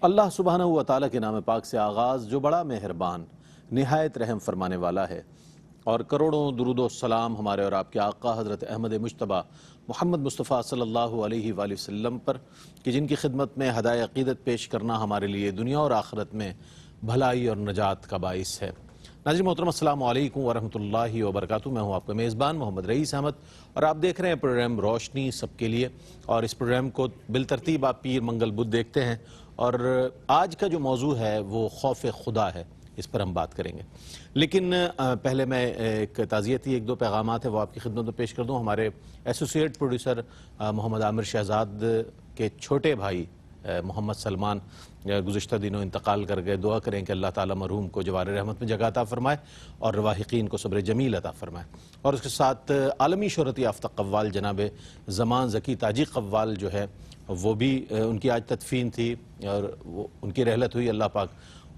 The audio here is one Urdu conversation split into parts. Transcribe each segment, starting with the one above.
اللہ سبحانہ و تعالیٰ کے نام پاک سے آغاز جو بڑا مہربان نہایت رحم فرمانے والا ہے، اور کروڑوں درود و سلام ہمارے اور آپ کے آقا حضرت احمد مجتبیٰ محمد مصطفیٰ صلی اللہ علیہ وآلہ وسلم پر کہ جن کی خدمت میں ہدایت عقیدت پیش کرنا ہمارے لیے دنیا اور آخرت میں بھلائی اور نجات کا باعث ہے۔ ناظرین محترم، السلام علیکم ورحمۃ اللہ وبرکاتہ۔ میں ہوں آپ کا میزبان محمد رئیس احمد، اور آپ دیکھ رہے ہیں پروگرام روشنی سب کے لیے، اور اس پروگرام کو بالترتیب آپ پیر منگل بدھ دیکھتے ہیں، اور آج کا جو موضوع ہے وہ خوف خدا ہے، اس پر ہم بات کریں گے۔ لیکن پہلے میں ایک تعزیتی ایک دو پیغامات ہیں وہ آپ کی خدمت میں پیش کر دوں۔ ہمارے ایسوسیٹ پروڈیوسر محمد عامر شہزاد کے چھوٹے بھائی محمد سلمان گزشتہ دنوں انتقال کر گئے۔ دعا کریں کہ اللہ تعالیٰ مرحوم کو جوار رحمت میں جگہ عطا فرمائے اور رواحقین کو صبر جمیل عطا فرمائے، اور اس کے ساتھ عالمی شہرت یافتہ قوال جناب زمان ذکی تاجی قوال جو ہے وہ بھی ان کی آج تدفین تھی، اور ان کی رحلت ہوئی۔ اللہ پاک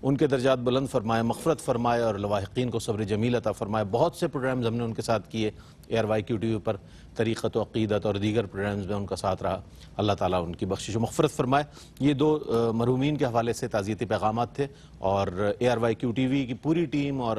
ان کے درجات بلند فرمائے، مغفرت فرمائے، اور لواحقین کو صبر جمیل عطا فرمائے۔ بہت سے پروگرامز ہم نے ان کے ساتھ کیے، ARYQ TV پر طریقت و عقیدت اور دیگر پروگرامز میں ان کا ساتھ رہا۔ اللہ تعالیٰ ان کی بخشش و مغفرت فرمائے۔ یہ دو مرحومین کے حوالے سے تعزیتی پیغامات تھے، اور ARYQ TV کی پوری ٹیم اور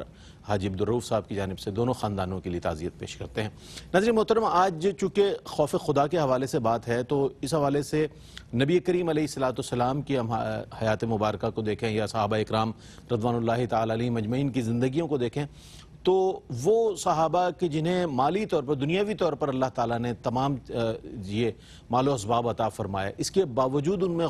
حاجی عبدالرؤف صاحب کی جانب سے دونوں خاندانوں کے لیے تعزیت پیش کرتے ہیں۔ ناظرین محترم، آج چونکہ خوف خدا کے حوالے سے بات ہے، تو اس حوالے سے نبی کریم علیہ السلام کی ہم حیات مبارکہ کو دیکھیں یا صحابہ اکرام رضوان اللہ تعالی علیہم اجمعین کی زندگیوں کو دیکھیں، تو وہ صحابہ کہ جنہیں مالی طور پر دنیاوی طور پر اللہ تعالیٰ نے تمام یہ مال و اسباب عطا فرمایا، اس کے باوجود ان میں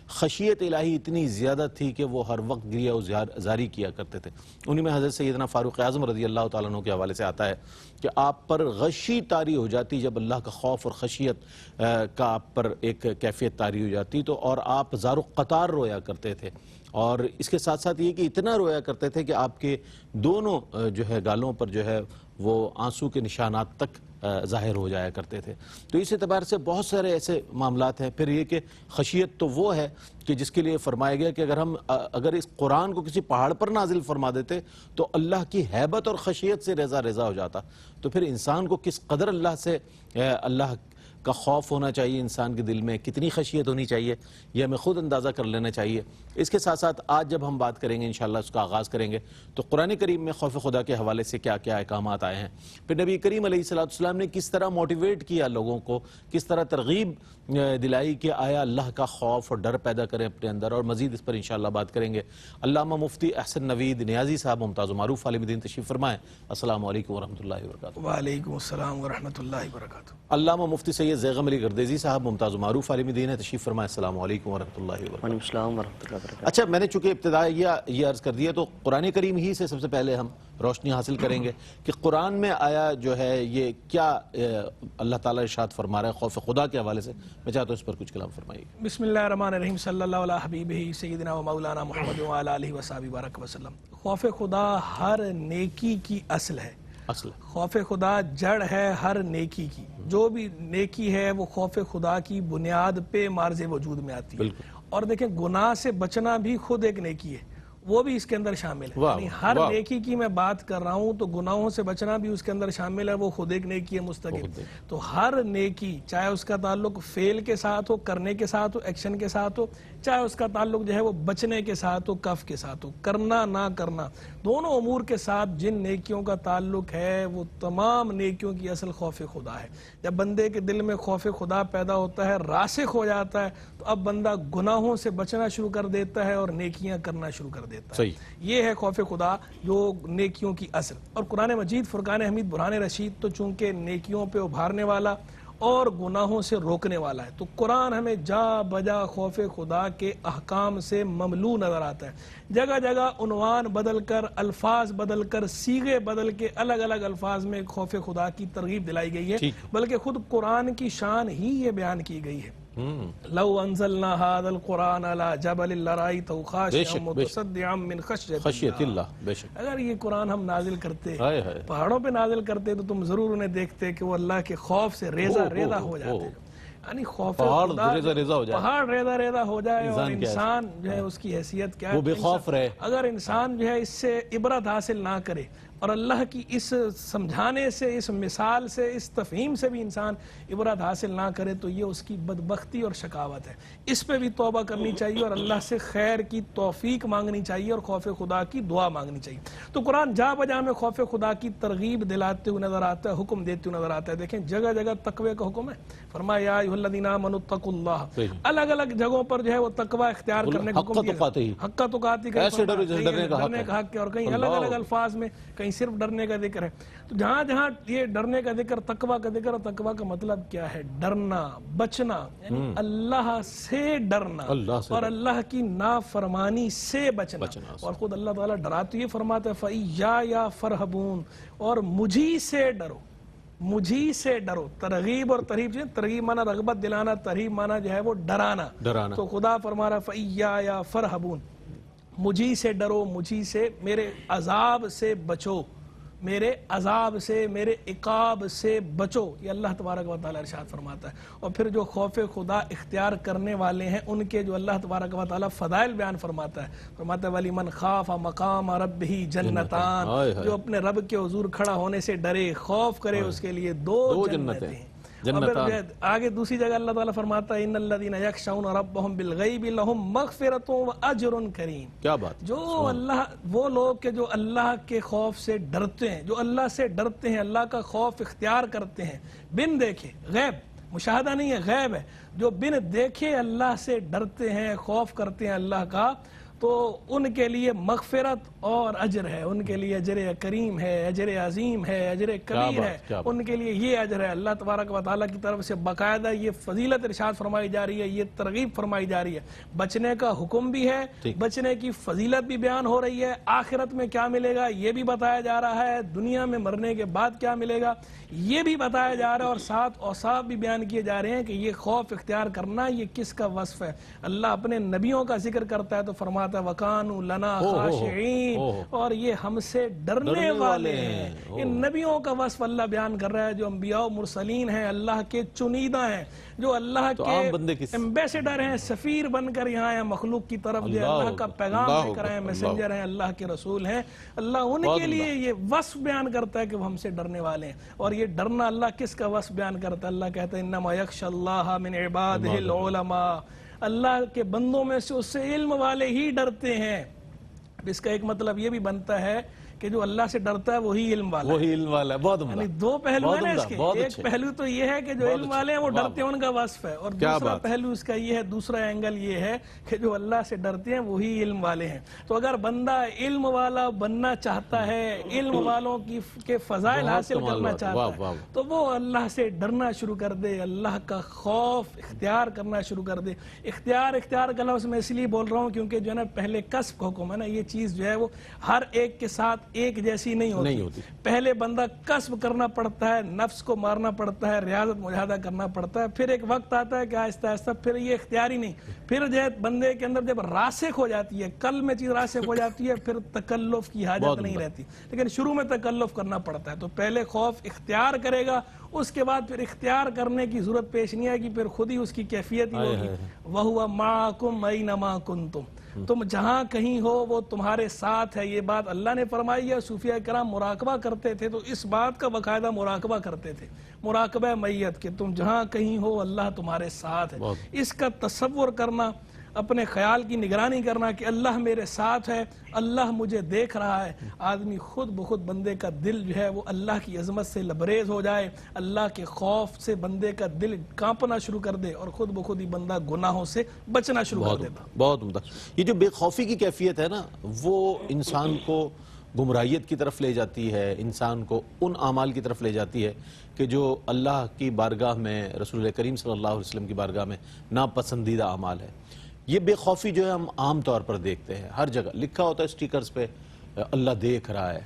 خشیت الہی اتنی زیادہ تھی کہ وہ ہر وقت گریہ و زاری کیا کرتے تھے۔ انہی میں حضرت سیدنا فاروق اعظم رضی اللہ تعالیٰ عنہ کے حوالے سے آتا ہے کہ آپ پر غشی طاری ہو جاتی جب اللہ کا خوف اور خشیت کا آپ پر ایک کیفیت طاری ہو جاتی، تو اور آپ زار و قطار رویا کرتے تھے، اور اس کے ساتھ ساتھ یہ کہ اتنا رویا کرتے تھے کہ آپ کے دونوں جو ہے گالوں پر جو ہے وہ آنسو کے نشانات تک ظاہر ہو جایا کرتے تھے۔ تو اس اعتبار سے بہت سارے ایسے معاملات ہیں۔ پھر یہ کہ خشیت تو وہ ہے کہ جس کے لیے فرمایا گیا کہ اگر اس قرآن کو کسی پہاڑ پر نازل فرما دیتے تو اللہ کی ہیبت اور خشیت سے ریزہ ریزہ ہو جاتا۔ تو پھر انسان کو کس قدر اللہ کا خوف ہونا چاہیے، انسان کے دل میں کتنی خشیت ہونی چاہیے، یہ ہمیں خود اندازہ کر لینا چاہیے۔ اس کے ساتھ ساتھ آج جب ہم بات کریں گے انشاءاللہ، اس کا آغاز کریں گے، تو قرآن کریم میں خوف خدا کے حوالے سے کیا کیا احکامات آئے ہیں، پھر نبی کریم علیہ السلام نے کس طرح موٹیویٹ کیا لوگوں کو، کس طرح ترغیب دلائی کہ آیا اللہ کا خوف اور ڈر پیدا کریں اپنے اندر، اور مزید اس پر انشاءاللہ بات کریں گے۔ علامہ مفتی احسن نوید نیازی صاحب ممتاز و معروف عالم دین تشریف فرمائیں۔ السلام علیکم ورحمۃ اللہ وبرکاتہ۔ وعلیکم السلام ورحمۃ اللہ وبرکاتہ۔ علامہ مفتی سید زیغم علی گردیزی صاحب ممتاز و معروف عالم دین ہے، تشریف فرمائیں۔ السلام علیکم ورحمۃ اللہ وبرکاتہ۔ وعلیکم السلام ورحمۃ اللہ وبرکاتہ۔ اچھا، میں نے چونکہ ابتدا یہ عرض کر دیا، تو قرآن کریم ہی سے سب سے پہلے ہم روشنی حاصل کریں گے کہ قرآن میں آیا جو ہے یہ کیا اللہ تعالیٰ ارشاد فرما رہا ہے خوف خدا کے حوالے سے۔ میں چاہتا ہوں اس پر کچھ کلام فرمائیے۔ بسم اللہ الرحمن الرحیم، صلی اللہ علیہ حبیبہ سیدنا و مولانا محمد وعلی آلہ وصحبہ بارک وسلم۔ خوف خدا ہر نیکی کی اصل ہے، خوف خدا جڑ ہے ہر نیکی کی۔ جو بھی نیکی ہے وہ خوف خدا کی بنیاد پہ مارز وجود میں آتی ہے۔ اور دیکھیں، گناہ سے بچنا بھی خود ایک نیکی ہے، وہ بھی اس کے اندر شامل ہے۔ یعنی ہر نیکی کی میں بات کر رہا ہوں تو گناہوں سے بچنا بھی اس کے اندر شامل ہے، وہ خود ایک نیکی ہے مستقل۔ تو ہر نیکی، چاہے اس کا تعلق فعل کے ساتھ ہو، کرنے کے ساتھ ہو، ایکشن کے ساتھ ہو، چاہے اس کا تعلق جو ہے وہ بچنے کے ساتھ ہو، کف کے ساتھ ہو، کرنا نہ کرنا، دونوں امور کے ساتھ جن نیکیوں کا تعلق ہے وہ تمام نیکیوں کی اصل خوف خدا ہے۔ جب بندے کے دل میں خوف خدا پیدا ہوتا ہے، راسخ ہو جاتا ہے، تو اب بندہ گناہوں سے بچنا شروع کر دیتا ہے اور نیکیاں کرنا شروع کر دیتا ہے۔ یہ ہے خوف خدا جو نیکیوں کی اصل۔ اور قرآن مجید فرقان حمید برہان رشید تو چونکہ نیکیوں پہ ابھارنے والا اور گناہوں سے روکنے والا ہے، تو قرآن ہمیں جا بجا خوف خدا کے احکام سے مملو نظر آتا ہے۔ جگہ جگہ عنوان بدل کر، الفاظ بدل کر، صیغے بدل کے الگ الگ الفاظ میں خوف خدا کی ترغیب دلائی گئی ہے، بلکہ خود قرآن کی شان ہی یہ بیان کی گئی ہے۔ لو انزلنا هذا القرآن على جبل لرأيته خاشعا متصدعا من خشیت اللہ۔ بے شک اگر یہ قرآن ہم نازل کرتے، پہاڑوں پہ نازل کرتے، تو تم ضرور انہیں دیکھتے کہ وہ اللہ کے خوف سے ریزہ ریزہ ہو جاتے۔ یعنی خوف خدا، پہاڑ ریزہ ریزہ ہو جائے اور انسان جو ہے اس کی حیثیت کیا ہے، وہ بے خوف رہے۔ اگر انسان جو ہے اس سے عبرت حاصل نہ کرے اور اللہ کی اس سمجھانے سے، اس مثال سے، اس تفہیم سے بھی انسان عبرت حاصل نہ کرے تو یہ اس کی بدبختی اور شقاوت ہے. اس پہ بھی توبہ کرنی چاہیے اور اللہ سے خیر کی توفیق مانگنی چاہیے اور خوف خدا کی دعا مانگنی چاہیے. تو قرآن جا بجا میں خوف خدا کی ترغیب دلاتے ہوئے نظر آتا ہے، حکم دیتے ہوئے نظر آتا ہے. دیکھیں جگہ جگہ تقوی کا حکم ہے. فرمایا یا ایھا الذین آمنوا اتقوا اللہ. الگ الگ جگہوں پر جو ہے وہ تقوی اختیار کرنے کا حکم دیا. حق تقاتی ڈرنے کا حق ہے، اور کہیں الگ الگ الفاظ میں کہیں صرف ڈرنے کا ذکر ہے. تو جہاں جہاں یہ ڈرنے کا ذکر، تقوی کا ذکر، اور تقوی کا مطلب کیا ہے؟ ڈرنا، بچنا، یعنی اللہ سے ڈرنا اور اللہ کی نافرمانی سے بچنا. اور خود اللہ تعالیٰ ڈراتے یہ فرماتا ہے فَإِيَّايَ فَارْهَبُونَ، اور مجھی سے ڈرو، مجھی سے ڈرو. ترغیب اور ترہیب، ترغیب مانا رغبت دلانا، ترہیب مانا جو ہے وہ ڈرانا. تو خدا فرما رہا ہے فَإِيَّايَ فَارْهَبُونَ، مجھی سے ڈرو، مجھی سے، میرے عذاب سے بچو، میرے عذاب سے، میرے عقاب سے بچو. یہ اللہ تبارک و تعالیٰ ارشاد فرماتا ہے. اور پھر جو خوف خدا اختیار کرنے والے ہیں ان کے جو اللہ تبارک و تعالیٰ فضائل بیان فرماتا ہے. فرماتا ہے وَلِمَنْ خَافَ مَقَامَ رَبِّهِ جَنَّتَانِ، جو اپنے رب کے حضور کھڑا ہونے سے ڈرے، خوف کرے، اس کے لیے دو جنتیں ہیں. اور پھر آگے دوسری جگہ اللہ تعالیٰ فرماتا ہے ان الذین یخشون ربهم بالغیب لهم مغفرۃ واجر کریم. کیا بات! جو اللہ، وہ لوگ کہ جو اللہ کے خوف سے ڈرتے ہیں، جو اللہ سے ڈرتے ہیں، اللہ کا خوف اختیار کرتے ہیں بن دیکھے، غیب مشاہدہ نہیں ہے، غیب ہے، جو بن دیکھے اللہ سے ڈرتے ہیں، خوف کرتے ہیں اللہ کا، تو ان کے لیے مغفرت اور اجر ہے، ان کے لیے اجر کریم ہے، اجر عظیم ہے، اجر کبیر ہے، ان کے لیے یہ اجر ہے. اللہ تبارک و تعالیٰ کی طرف سے باقاعدہ یہ فضیلت ارشاد فرمائی جا رہی ہے، یہ ترغیب فرمائی جا رہی ہے. بچنے کا حکم بھی ہے، بچنے کی فضیلت بھی بیان ہو رہی ہے، آخرت میں کیا ملے گا یہ بھی بتایا جا رہا ہے، دنیا میں مرنے کے بعد کیا ملے گا یہ بھی بتایا جا رہا ہے، اور ساتھ اوصاف بھی بیان کیے جا رہے ہیں کہ یہ خوف اختیار کرنا یہ کس کا وصف ہے. اللہ اپنے نبیوں کا ذکر کرتا ہے تو فرماتا ہے وَكَانُوا لَنَا خَاشِعِينَ، اور یہ ہم سے ڈرنے والے ہیں. ان نبیوں کا وصف اللہ بیان کر رہا ہے جو انبیاء و مرسلین ہیں، اللہ کے چنیدہ ہیں، جو اللہ کے ایمبیسیڈر ہیں، سفیر بن کر یہاں ہیں، مخلوق کی طرف دے اللہ کا پیغام لے کر آئے، میسنجر ہیں، اللہ کے رسول ہیں. اللہ ان کے لیے یہ وصف بیان کرتا ہے کہ وہ ہم سے ڈرنے والے ہیں. اور یہ ڈرنا اللہ کس کا وصف بیان کرتا ہے؟ اللہ کہتا ہے انما یخشی اللہ من عبادہ العلماء، اللہ کے بندوں میں سے اس سے علم والے ہی ڈرتے ہیں. اس کا ایک مطلب یہ بھی بنتا ہے کہ جو اللہ سے ڈرتا ہے وہی علم والا ہے، وہی علم والا ہے. بہت عمدہ. یعنی دو پہلو ہیں نا اس کے. ایک پہلو تو یہ ہے کہ جو علم والے ہیں وہ ڈرتے ہیں، ان کا وصف ہے. اور دوسرا پہلو اس کا یہ ہے، دوسرا اینگل یہ ہے کہ جو اللہ سے ڈرتے ہیں وہی علم والے ہیں. تو اگر بندہ علم والا بننا چاہتا ہے، علم والوں کے فضائل حاصل کرنا چاہتا ہے، تو وہ اللہ سے ڈرنا شروع کر دے، اللہ کا خوف اختیار کرنا شروع کر دے. اختیار کا لفظ میں اس لیے بول رہا ہوں کیونکہ جو ہے نا پہلے کسب کا حکم ہے نا، یہ چیز جو ہے وہ ہر ایک کے ساتھ ایک جیسی نہیں ہوتی. پہلے بندہ کسب کرنا پڑتا ہے، نفس کو مارنا پڑتا ہے، ریاضت مجاہدہ کرنا پڑتا ہے. پھر ایک وقت آتا ہے کہ آہستہ آہستہ پھر یہ اختیاری نہیں، پھر جو ہے بندے کے اندر جب راسخ ہو جاتی ہے، قلب میں چیز راسخ ہو جاتی ہے، پھر تکلف کی حاجت نہیں رہتی. لیکن شروع میں تکلف کرنا پڑتا ہے. تو پہلے خوف اختیار کرے گا، اس کے بعد پھر اختیار کرنے کی ضرورت پیش نہیں آئے گی، پھر خود ہی اس کی کیفیت ہی ہوگی. وَهُوَ مَعَكُمْ أَيْنَمَا كُنْتُمْ، تم جہاں کہیں ہو وہ تمہارے ساتھ ہے. یہ بات اللہ نے فرمائی ہے. صوفیہ کرام مراقبہ کرتے تھے تو اس بات کا باقاعدہ مراقبہ کرتے تھے، مراقبہ میت، کہ تم جہاں کہیں ہو اللہ تمہارے ساتھ ہے. اس کا تصور کرنا، اپنے خیال کی نگرانی کرنا کہ اللہ میرے ساتھ ہے، اللہ مجھے دیکھ رہا ہے. آدمی خود بخود بندے کا دل جو ہے وہ اللہ کی عظمت سے لبریز ہو جائے، اللہ کے خوف سے بندے کا دل کانپنا شروع کر دے، اور خود بخود ہی بندہ گناہوں سے بچنا شروع کر دیتا. بہت عمدہ. یہ جو بے خوفی کی کیفیت ہے نا، وہ انسان کو گمراہیت کی طرف لے جاتی ہے، انسان کو ان اعمال کی طرف لے جاتی ہے کہ جو اللہ کی بارگاہ میں، رسول کریم صلی اللہ علیہ وسلم کی بارگاہ میں ناپسندیدہ اعمال ہے. یہ بے خوفی جو ہے ہم عام طور پر دیکھتے ہیں، ہر جگہ لکھا ہوتا ہے سٹیکرز پہ اللہ دیکھ رہا ہے،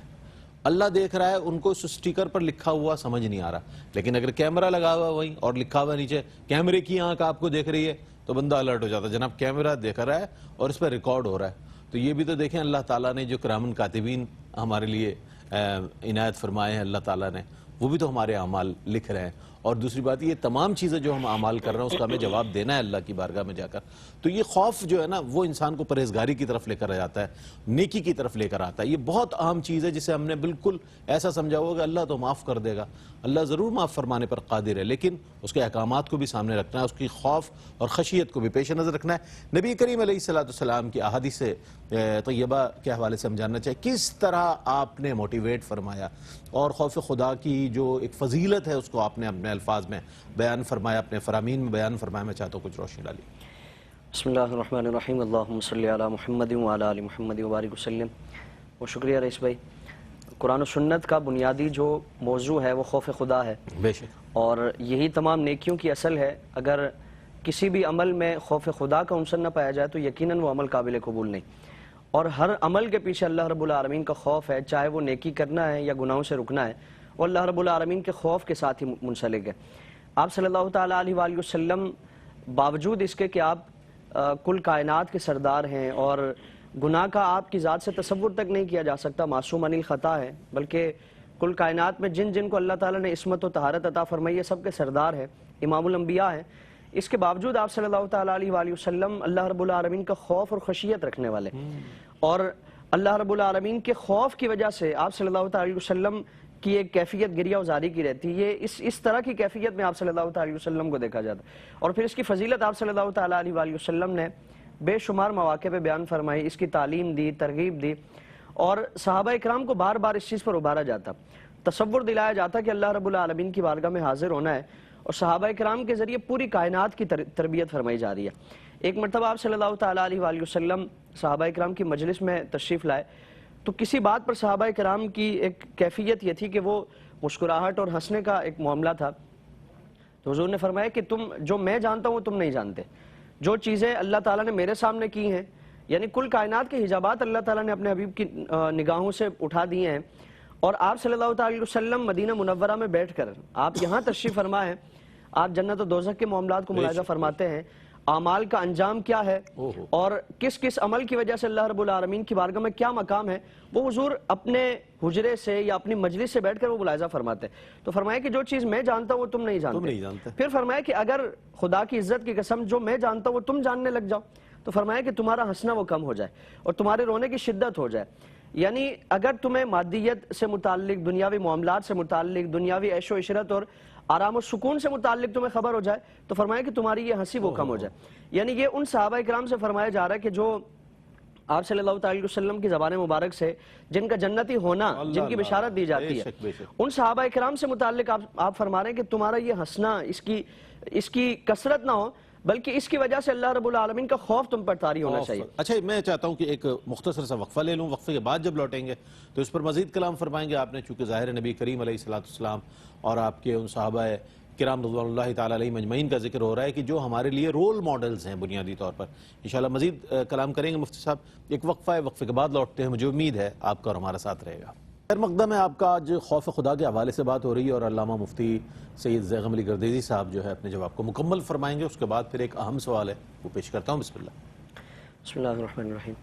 اللہ دیکھ رہا ہے. ان کو اس سٹیکر پر لکھا ہوا سمجھ نہیں آ رہا، لیکن اگر کیمرہ لگا ہوا وہیں اور لکھا ہوا نیچے کیمرے کی آنکھ آپ کو دیکھ رہی ہے تو بندہ الرٹ ہو جاتا ہے، جناب کیمرہ دیکھ رہا ہے اور اس پہ ریکارڈ ہو رہا ہے. تو یہ بھی تو دیکھیں اللہ تعالیٰ نے جو کرامن کاتبین ہمارے لیے عنایت فرمائے ہیں، اللہ تعالیٰ نے وہ بھی تو ہمارے اعمال لکھ رہے ہیں. اور دوسری بات یہ تمام چیزیں جو ہم اعمال کر رہے ہیں اس کا ہمیں جواب دینا ہے اللہ کی بارگاہ میں جا کر. تو یہ خوف جو ہے نا وہ انسان کو پرہیزگاری کی طرف لے کر جاتا ہے, نیکی کی طرف لے کر آتا ہے. یہ بہت اہم چیز ہے جسے ہم نے بالکل ایسا سمجھا ہوگا کہ اللہ تو معاف کر دے گا, اللہ ضرور معاف فرمانے پر قادر ہے, لیکن اس کے احکامات کو بھی سامنے رکھنا ہے, اس کی خوف اور خشیت کو بھی پیش نظر رکھنا ہے. نبی کریم علیہ السلام کی احادیث طیبہ کے حوالے سے ہم جاننا چاہیں کس طرح آپ نے موٹیویٹ فرمایا اور خوف خدا کی جو ایک فضیلت ہے اس کو آپ نے اپنے الفاظ میں بیان فرمایا, اپنے فرامین میں بیان فرمایا. میں چاہتا ہوں کچھ روشنی ڈالی. بسم اللہ الرحمن الرحیم. اللہم صلی علی محمد وعلی آل محمد وبارک وسلم. و شکریہ رئیس بھائی. قرآن و سنت کا بنیادی جو موضوع ہے وہ خوف خدا ہے, بے شک, اور یہی تمام نیکیوں کی اصل ہے. اگر کسی بھی عمل میں خوف خدا کا عنصر نہ پایا جائے تو یقیناً وہ عمل قابل قبول نہیں. اور ہر عمل کے پیچھے اللہ رب العالمین کا خوف ہے, چاہے وہ نیکی کرنا ہے یا گناہوں سے رکنا ہے, وہ اللہ رب العالمین کے خوف کے ساتھ ہی منسلک ہے. آپ صلی اللہ تعالیٰ علیہ وآلہ وسلم باوجود اس کے کہ آپ کل کائنات کے سردار ہیں اور گناہ کا آپ کی ذات سے تصور تک نہیں کیا جا سکتا, معصوم عن الخطا ہے, بلکہ کل کائنات میں جن جن کو اللہ تعالیٰ نے عصمت و طہارت عطا فرمائی ہے سب کے سردار ہیں, امام الانبیاء ہیں. اس کے باوجود آپ صلی اللہ تعالیٰ علیہ وآلہ وسلم اللہ رب العالمین کا خوف اور خشیت رکھنے والے, اور اللہ رب العالمین کے خوف کی وجہ سے آپ صلی اللہ تعالیٰ علیہ وسلم کی ایک کیفیت گریہ وزاری کی رہتی ہے. یہ اس طرح کی کیفیت میں آپ صلی اللہ تعالیٰ علیہ وسلم کو دیکھا جاتا ہے. اور پھر اس کی فضیلت آپ صلی اللہ تعالیٰ علیہ وآلہ وسلم نے بے شمار مواقع پہ بیان فرمائی, اس کی تعلیم دی, ترغیب دی, اور صحابہ اکرام کو بار بار اس چیز پر ابھارا جاتا, تصور دلایا جاتا کہ اللہ رب العالمین کی بارگاہ میں حاضر ہونا ہے, اور صحابہ اکرام کے ذریعے پوری کائنات کی تربیت فرمائی جا رہی ہے. ایک مرتبہ آپ صلی اللہ تعالیٰ علیہ وآلہ وسلم صحابہ اکرام کی مجلس میں تشریف لائے تو کسی بات پر صحابہ اکرام کی ایک کیفیت یہ تھی کہ وہ مسکراہٹ اور ہنسنے کا ایک معاملہ تھا. تو حضور نے فرمایا کہ تم جو میں جانتا ہوں تم نہیں جانتے, جو چیزیں اللہ تعالیٰ نے میرے سامنے کی ہیں, یعنی کل کائنات کے حجابات اللہ تعالیٰ نے اپنے حبیب کی نگاہوں سے اٹھا دیے ہیں, اور آپ صلی اللہ تعالیٰ علیہ وسلم مدینہ منورہ میں بیٹھ کر آپ یہاں تشریف فرما ہیں, آپ جنت و دوزخ کے معاملات کو ملاحظہ فرماتے ہیں, اعمال کا انجام کیا ہے اور کس کس عمل کی وجہ سے اللہ رب العالمین کی بارگاہ میں کیا مقام ہے, وہ حضور اپنے حجرے سے یا اپنی مجلس سے بیٹھ کر وہ ملاحظہ فرماتے ہیں. تو فرمایا کہ جو چیز میں جانتا ہوں وہ تم نہیں جانتے. پھر فرمایا کہ اگر خدا کی عزت کی قسم جو میں جانتا ہوں وہ تم جاننے لگ جاؤ تو فرمایا کہ تمہارا ہنسنا وہ کم ہو جائے اور تمہارے رونے کی شدت ہو جائے. یعنی اگر تمہیں مادیت سے متعلق, دنیاوی معاملات سے متعلق, دنیاوی عیش و عشرت اور آرام و سکون سے متعلق تمہیں خبر ہو جائے تو فرمایا کہ تمہاری یہ ہنسی وہ کم ہو جائے. یعنی یہ ان صحابہ اکرام سے فرمایا جا رہا ہے کہ جو آپ صلی اللہ تعالیٰ علیہ وسلم کی زبان مبارک سے جن کا جنتی ہونا, جن کی بشارت دی جاتی ہے, ان صحابہ اکرام سے متعلق آپ فرما رہے ہیں کہ تمہارا یہ ہنسنا اس کی کثرت نہ ہو بلکہ اس کی وجہ سے اللہ رب العالمین کا خوف تم پر طاری ہونا چاہیے. اچھا, میں چاہتا ہوں کہ ایک مختصر سا وقفہ لے لوں, وقفے کے بعد جب لوٹیں گے تو اس پر مزید کلام فرمائیں گے. آپ نے چونکہ ظاہر نبی کریم علیہ السلام اور آپ کے ان صحابہ کرام رضوان اللہ تعالیٰ علیہ مجمعین کا ذکر ہو رہا ہے کہ جو ہمارے لیے رول ماڈلز ہیں بنیادی طور پر. انشاءاللہ مزید کلام کریں گے مفتی صاحب. ایک وقفہ ہے, وقفے کے بعد لوٹتے ہیں. مجھے امید ہے آپ کا اور ہمارا ساتھ رہے گا. خیر مقدم ہے, آپ کا آج خوف خدا کے حوالے سے بات ہو رہی ہے اور علامہ مفتی سید زیغم علی گردیزی صاحب جو ہے اپنے جواب کو مکمل فرمائیں گے. اس کے بعد پھر ایک اہم سوال ہے وہ پیش کرتا ہوں. بسم اللہ. بسم اللہ الرحمن الرحیم.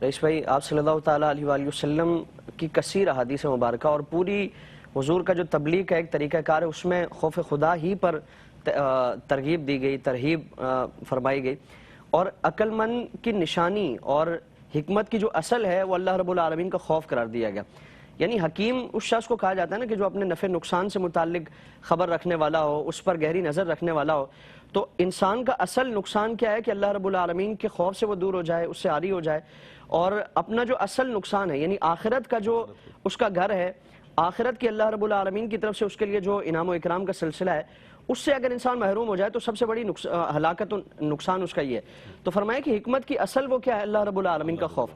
رئیس بھائی, آپ صلی اللہ تعالیٰ علیہ وآلہ وسلم کی کثیر احادیث مبارکہ اور پوری حضور کا جو تبلیغ کا ایک طریقہ کار ہے اس میں خوف خدا ہی پر ترغیب دی گئی, ترہیب فرمائی گئی, اور عقل مند کی نشانی اور حکمت کی جو اصل ہے وہ اللہ رب العالمین کا خوف قرار دیا گیا. یعنی حکیم اس شخص کو کہا جاتا ہے نا کہ جو اپنے نفع نقصان سے متعلق خبر رکھنے والا ہو, اس پر گہری نظر رکھنے والا ہو. تو انسان کا اصل نقصان کیا ہے کہ اللہ رب العالمین کے خوف سے وہ دور ہو جائے, اس سے عاری ہو جائے, اور اپنا جو اصل نقصان ہے یعنی آخرت کا جو اس کا گھر ہے, آخرت کی اللہ رب العالمین کی طرف سے اس کے لیے جو انعام و اکرام کا سلسلہ ہے اس سے اگر انسان محروم ہو جائے تو سب سے بڑی ہلاکت و نقصان اس کا یہ ہے. تو فرمایا کہ حکمت کی اصل وہ کیا ہے, اللہ رب العالمین کا خوف,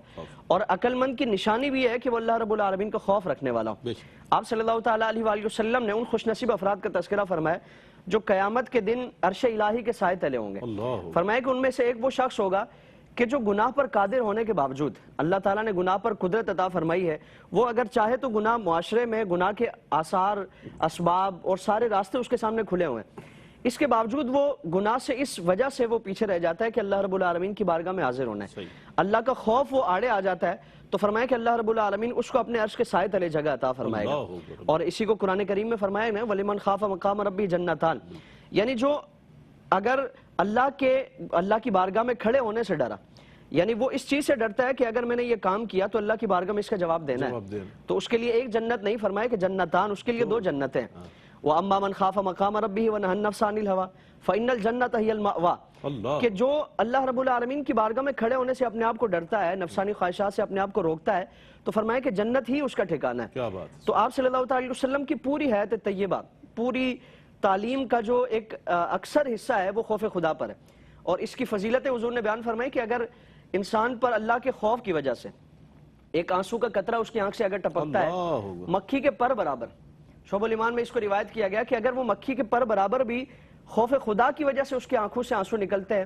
اور عقل مند کی نشانی بھی ہے کہ وہ اللہ رب العالمین کا خوف رکھنے والا ہو. آپ صلی اللہ تعالیٰ علیہ وآلہ وسلم نے ان خوش نصیب افراد کا تذکرہ فرمایا جو قیامت کے دن عرش الہی کے سائے تلے ہوں گے. فرمایا کہ ان میں سے ایک وہ شخص ہوگا کہ جو گناہ پر قادر ہونے کے باوجود, اللہ تعالیٰ نے گناہ پر قدرت عطا فرمائی ہے, وہ اگر چاہے تو گناہ معاشرے میں گناہ کے آثار, اسباب اور سارے راستے اس کے سامنے کھلے ہوئے ہیں. اس کے باوجود وہ گناہ سے اس وجہ سے وہ پیچھے رہ جاتا ہے کہ اللہ رب العالمین کی بارگاہ میں حاضر ہونا ہے. اللہ کا خوف وہ آڑے آ جاتا ہے تو فرمایا کہ اللہ رب العالمین اس کو اپنے عرش کے سائے تلے جگہ عطا فرمائے گا. اور اسی کو قرآن کریم میں فرمایا نا وَلِمَنْ خَافَ مَقَامَ رَبِّهِ جَنَّتَانِ, یعنی جو اگر اللہ کی بارگاہ میں کھڑے ہونے سے ڈرا, یعنی وہ اس چیز سے ڈرتا ہے کہ اگر میں نے یہ کام کیا تو اللہ کی بارگاہ میں اس کا جواب دینا ہے, تو اس کے لیے ایک جنت نہیں, فرمایا کہ جنتان, اس کے لیے 2 جنتیں ہیں. وَأَمَّا مَنْ خَافَ مَقَامَ رَبِّهِ وَنَهَى النَّفْسَ عَنِ الْهَوَىٰ فَإِنَّ الْجَنَّةَ هِيَ الْمَأْوَىٰ, کہ جو اللہ رب العالمین کی بارگاہ میں کھڑے ہونے سے اپنے آپ کو ڈرتا ہے, نفسانی خواہشات سے اپنے آپ کو روکتا ہے, تو فرمایا کہ جنت ہی اس کا ٹھکانہ ہے. کیا بات. تو آپ صلی اللہ علیہ وسلم کی پوری حیات طیبہ, پوری تعلیم کا جو ایک اکثر حصہ ہے وہ خوف خدا پر ہے. اور اس کی فضیلت حضور نے بیان فرمائی کہ اگر انسان پر اللہ کے خوف کی وجہ سے ایک آنسو کا قطرہ اس کی آنکھ سے اگر ٹپکتا ہے مکھی کے پر برابر, شعب الایمان میں اس کو روایت کیا گیا کہ اگر وہ مکھی کے پر برابر بھی خوف خدا کی وجہ سے اس کی آنکھوں سے آنسو نکلتے ہیں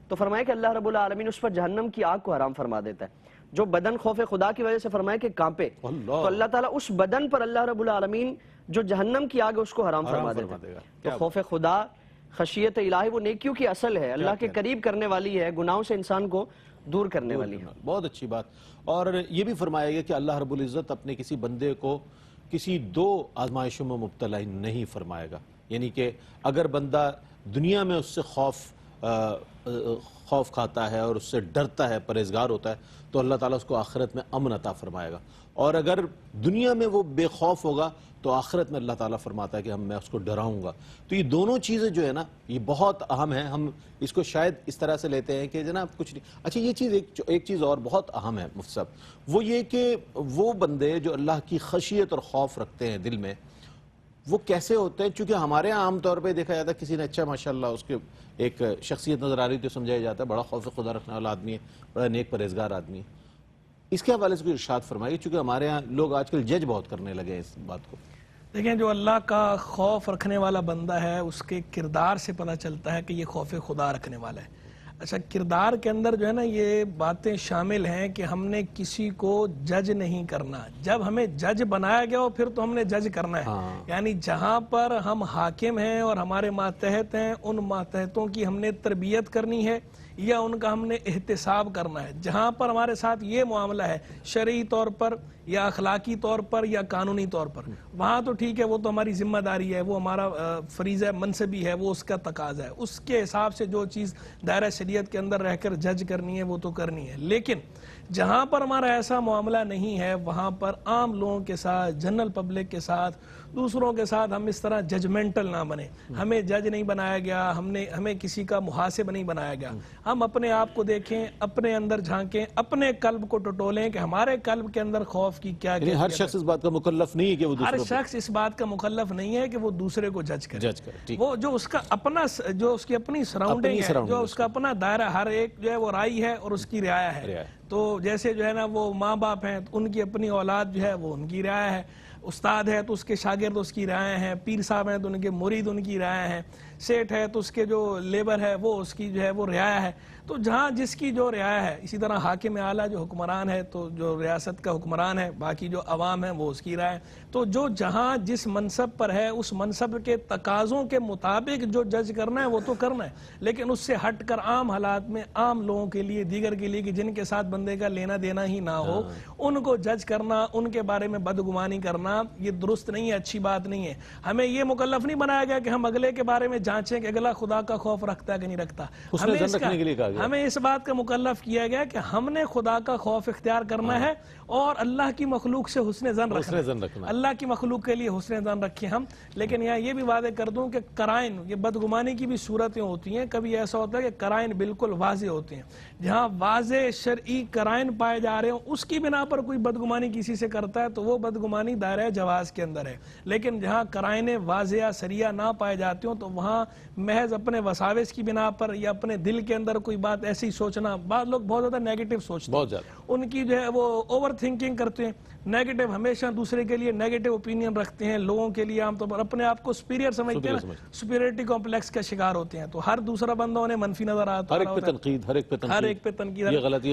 تو فرمایا کہ اللہ رب العالمین اس پر جہنم کی آگ کو حرام فرما دیتا ہے. جو بدن خوف خدا کی وجہ سے فرمایا کہ کانپے, تو اللہ تعالیٰ اس بدن پر اللہ رب العالمین جو جہنم کی آگ ہے اس کو حرام فرما دیتا ہے. تو خوف خدا, خشیت الہی وہ نیکیوں کی اصل ہے, اللہ کے قریب کرنے والی ہے, گناہوں سے انسان کو دور کرنے والی ہے. بہت اچھی بات. اور یہ بھی فرمایا گیا کہ اللہ رب العزت اپنے کسی بندے کو کسی 2 آزمائشوں میں مبتلا نہیں فرمائے گا. یعنی کہ اگر بندہ دنیا میں اس سے خوف کھاتا ہے اور اس سے ڈرتا ہے, پرہیزگار ہوتا ہے, تو اللہ تعالیٰ اس کو آخرت میں امن عطا فرمائے گا. اور اگر دنیا میں وہ بے خوف ہوگا تو آخرت میں اللہ تعالیٰ فرماتا ہے کہ میں اس کو ڈراؤں گا. تو یہ دونوں چیزیں جو ہے نا یہ بہت اہم ہیں. ہم اس کو شاید اس طرح سے لیتے ہیں کہ جناب کچھ نہیں. اچھا یہ چیز ایک چیز اور بہت اہم ہے مفتی صاحب, وہ یہ کہ وہ بندے جو اللہ کی خشیت اور خوف رکھتے ہیں دل میں, وہ کیسے ہوتے ہیں؟ چونکہ ہمارے یہاں عام طور پہ دیکھا جاتا ہے کسی نے اچھا ماشاءاللہ اس کے ایک شخصیت نظر آ رہی تو سمجھایا جاتا ہے بڑا خوف خدا رکھنے والا آدمی ہے, بڑا نیک پرہیزگار آدمی ہے. اس کے حوالے سے کوئی ارشاد فرمائیے, چونکہ ہمارے ہاں لوگ آج کل جج بہت کرنے لگے ہیں اس بات کو. دیکھیں جو اللہ کا خوف رکھنے والا بندہ ہے اس کے کردار سے پتہ چلتا ہے کہ یہ خوف خدا رکھنے والا ہے. اچھا کردار کے اندر جو ہے نا یہ باتیں شامل ہیں کہ ہم نے کسی کو جج نہیں کرنا. جب ہمیں جج بنایا گیا ہو پھر تو ہم نے جج کرنا ہے. یعنی جہاں پر ہم حاکم ہیں اور ہمارے ماتحت ہیں ان ماتحتوں کی ہم نے تربیت کرنی ہے یا ان کا ہم نے احتساب کرنا ہے. جہاں پر ہمارے ساتھ یہ معاملہ ہے شرعی طور پر یا اخلاقی طور پر یا قانونی طور پر, وہاں تو ٹھیک ہے, وہ تو ہماری ذمہ داری ہے, وہ ہمارا فریضہ منصبی ہے, وہ اس کا تقاضا ہے. اس کے حساب سے جو چیز دائرہ شریعت کے اندر رہ کر جج کرنی ہے وہ تو کرنی ہے. لیکن جہاں پر ہمارا ایسا معاملہ نہیں ہے وہاں پر عام لوگوں کے ساتھ, جنرل پبلک کے ساتھ, دوسروں کے ساتھ ہم اس طرح ججمنٹل نہ بنے. ہمیں جج نہیں بنایا گیا, ہمیں کسی کا محاسب نہیں بنایا گیا. ہم اپنے آپ کو دیکھیں, اپنے اندر جھانکیں, اپنے قلب کو ٹٹولیں کہ ہمارے قلب کے اندر خوف کی کیا یعنی ہر شخص اس بات کا مکلف نہیں ہے کہ وہ ہر شخص اس بات کا مکلف نہیں ہے کہ وہ دوسرے کو جج کرے. وہ جو اس کا اپنا جو اس کی اپنی سراؤنڈنگ ہے, جو اس کا اپنا دائرہ, ہر ایک جو ہے وہ رائی ہے اور اس کی رعایا ہے. تو جیسے جو ہے نا وہ ماں باپ ہیں تو ان کی اپنی اولاد جو ہے وہ ان کی رعایا ہے, استاد ہے تو اس کے شاگرد اس کی رعایا ہیں, پیر صاحب ہیں تو ان کے مرید ان کی رعایا ہیں, سیٹ ہے تو اس کے جو لیبر ہے وہ اس کی جو ہے وہ رعایا ہے. تو جہاں جس کی جو رعایا ہے, اسی طرح حاکم اعلیٰ جو حکمران ہے تو جو ریاست کا حکمران ہے, باقی جو عوام ہیں وہ اس کی رائے. تو جو جہاں جس منصب پر ہے اس منصب کے تقاضوں کے مطابق جو جج کرنا ہے وہ تو کرنا ہے, لیکن اس سے ہٹ کر عام حالات میں عام لوگوں کے لیے, دیگر کے لیے کہ جن کے ساتھ بندے کا لینا دینا ہی نہ ہو, ان کو جج کرنا, ان کے بارے میں بدگمانی کرنا یہ درست نہیں ہے, اچھی بات نہیں ہے. ہمیں یہ مکلف نہیں بنایا گیا کہ ہم اگلے کے بارے میں جانچیں کہ اگلا خدا کا خوف رکھتا ہے کہ نہیں رکھتا. ہمیں اس بات کا مکلف کیا گیا کہ ہم نے خدا کا خوف اختیار کرنا ہے اور اللہ کی مخلوق سے حسن ظن رکھنا. اللہ کی مخلوق کے لیے حسن ظن رکھیں ہم. لیکن یہاں یہ بھی وعدے کر دوں کہ قرائن, یہ بدگمانی کی بھی صورتیں ہوتی ہیں. کبھی ایسا ہوتا ہے کہ قرائن بالکل واضح ہوتے ہیں, جہاں واضح شرعی قرائن پائے جا رہے ہوں اس کی بنا پر کوئی بدگمانی کسی سے کرتا ہے تو وہ بدگمانی دائرہ جواز کے اندر ہے. لیکن جہاں قرائن واضح سریح نہ پائے جاتے ہوں تو وہاں محض اپنے وساوس کی بنا پر یا اپنے دل کے اندر کوئی بات ایسی سوچنا, بعض لوگ بہت زیادہ نیگیٹو سوچتے ہیں, ان کی جو ہے وہ اوور تھنکنگ کرتے ہیں, نیگیٹو, ہمیشہ دوسرے کے لیے نیگیٹو اوپینین رکھتے ہیں, لوگوں کے لیے عام طور پر اپنے آپ کو سپیریئر سمجھتے ہیں, سپیریورٹی کمپلیکس کا شکار ہوتے ہیں. تو ہر دوسرا بندہ انہیں منفی نظر آتا ہے, ہر ایک پہ تنقید,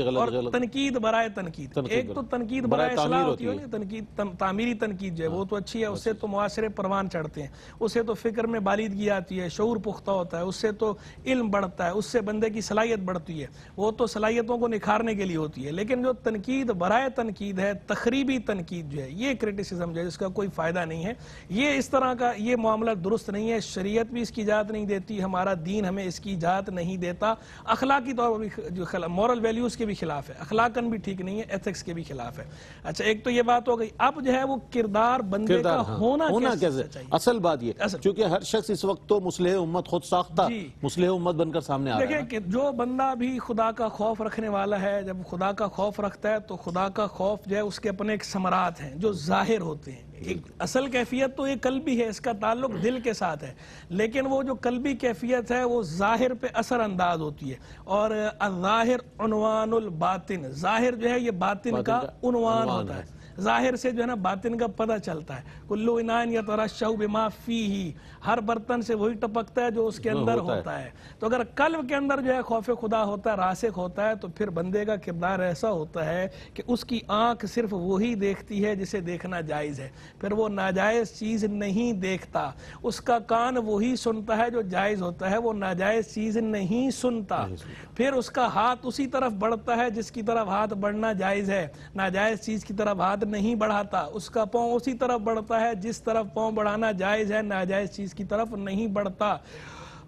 اور تنقید برائے تنقید. ایک تو تنقید برائے اصلاح ہوتی ہے, تنقید تعمیری تنقید جو ہے وہ تو اچھی ہے, اس سے تو معاشرے پروان چڑھتے ہیں, اسے تو فکر میں بالیدگی آتی ہے, شعور پختہ ہوتا ہے، اس سے تو علم بڑھتا ہے، اس سے بندے کی صلاحیت بڑھتی ہے، وہ تو صلاحیتوں کو نکھارنے کے لیے ہوتی ہے. لیکن جو تنقید برائے تنقید ہے، تخریبی تنقید جو ہے، یہ کرٹیسزم جو ہے جس کا کوئی فائدہ نہیں ہے، یہ اس طرح کا یہ معاملہ درست نہیں ہے. شریعت بھی اس کی اجازت نہیں دیتی، ہمارا دین ہمیں اس کی اجازت نہیں دیتا. اخلاقی طور پر بھی جو مورل ویلیوز کے بھی خلاف ہے، اخلاقاً بھی ٹھیک نہیں ہے، ایتھکس کے بھی خلاف ہے. اچھا ایک تو یہ بات ہو گئی. اب جو ہے وہ کردار بندے کا ہونا کیسے چاہیے. اصل بات یہ چونکہ ہر شخص اس وقت تو مصلح امت خود ساختہ مصلح امت بن کر سامنے آ رہا ہے. دیکھیں کہ جو بندہ بھی خدا کا خوف رکھنے والا ہے، جب خدا کا خوف رکھتا ہے تو خدا کا خوف جو ہے اس کے اپنے ایک ثمرات ہیں جو ظاہر ہوتے ہیں. ایک اصل کیفیت تو یہ قلبی ہے، اس کا تعلق دل کے ساتھ ہے، لیکن وہ جو قلبی کیفیت ہے وہ ظاہر پہ اثر انداز ہوتی ہے. اور الظاہر عنوان الباطن، ظاہر جو ہے یہ باطن کا عنوان ہوتا ہے. ظاہر سے جو ہے نا باطن کا پتہ چلتا ہے. کلو انان یترشح بما فیہ، ہر برتن سے وہی ٹپکتا ہے جو اس کے اندر ہوتا ہے. تو اگر قلب کے اندر جو ہے خوف خدا ہوتا ہے، راسخ ہوتا ہے، تو پھر بندے کا کردار ایسا ہوتا ہے کہ اس کی آنکھ صرف وہی دیکھتی ہے جسے دیکھنا جائز ہے، پھر وہ ناجائز چیز نہیں دیکھتا. اس کا کان وہی سنتا ہے جو جائز ہوتا ہے، وہ ناجائز چیز نہیں سنتا. پھر اس کا ہاتھ اسی طرف بڑھتا ہے جس کی طرف ہاتھ بڑھنا جائز ہے، ناجائز چیز کی طرف ہاتھ نہیں بڑھاتا. اس کا پاؤں اسی طرف بڑھتا ہے جس طرف پاؤں بڑھانا جائز ہے، ناجائز چیز کی طرف نہیں بڑھتا.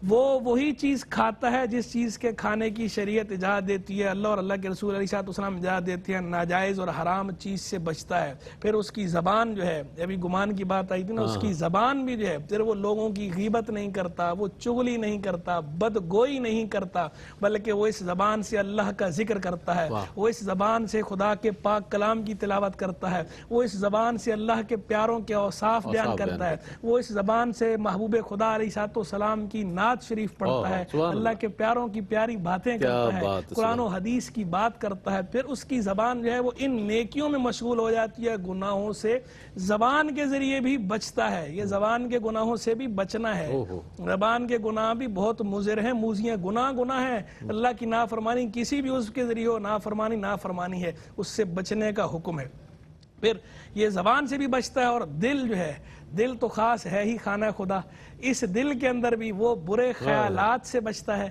وہ وہی چیز کھاتا ہے جس چیز کے کھانے کی شریعت اجازت دیتی ہے، اللہ اور اللہ کے رسول علیہ السلام اجازت دیتے ہیں. ناجائز اور حرام چیز سے بچتا ہے. پھر اس کی زبان جو ہے، ابھی گمان کی بات آئی تھی نا، اس کی زبان بھی جو ہے پھر وہ لوگوں کی غیبت نہیں کرتا، وہ چغلی نہیں کرتا، بدگوئی نہیں کرتا، بلکہ وہ اس زبان سے اللہ کا ذکر کرتا ہے، وہ اس زبان سے خدا کے پاک کلام کی تلاوت کرتا ہے، وہ اس زبان سے اللہ کے پیاروں کے اوصاف بیان کرتا ہے، وہ اس زبان سے محبوب خدا علیہ السلام کی نعت شریف پڑھتا ہے، اللہ کے پیاروں کی پیاری باتیں کرتا ہے، قرآن و حدیث کی بات کرتا ہے. پھر اس کی زبان جو ہے وہ ان نیکیوں میں مشغول ہو جاتی ہے، گناہوں سے زبان کے ذریعے بھی بچتا ہے. یہ زبان کے گناہوں سے بھی بچنا ہے. زبان کے گناہ بھی بہت مضر ہیں، موذی ہیں. گناہ ہے، اللہ کی نافرمانی کسی بھی اس کے ذریعے ہو، نافرمانی ہے، اس سے بچنے کا حکم ہے. پھر یہ زبان سے بھی بچتا ہے. اور دل جو ہے، دل تو خاص ہے ہی خانہ خدا، اس دل کے اندر بھی وہ برے خیالات سے بچتا ہے.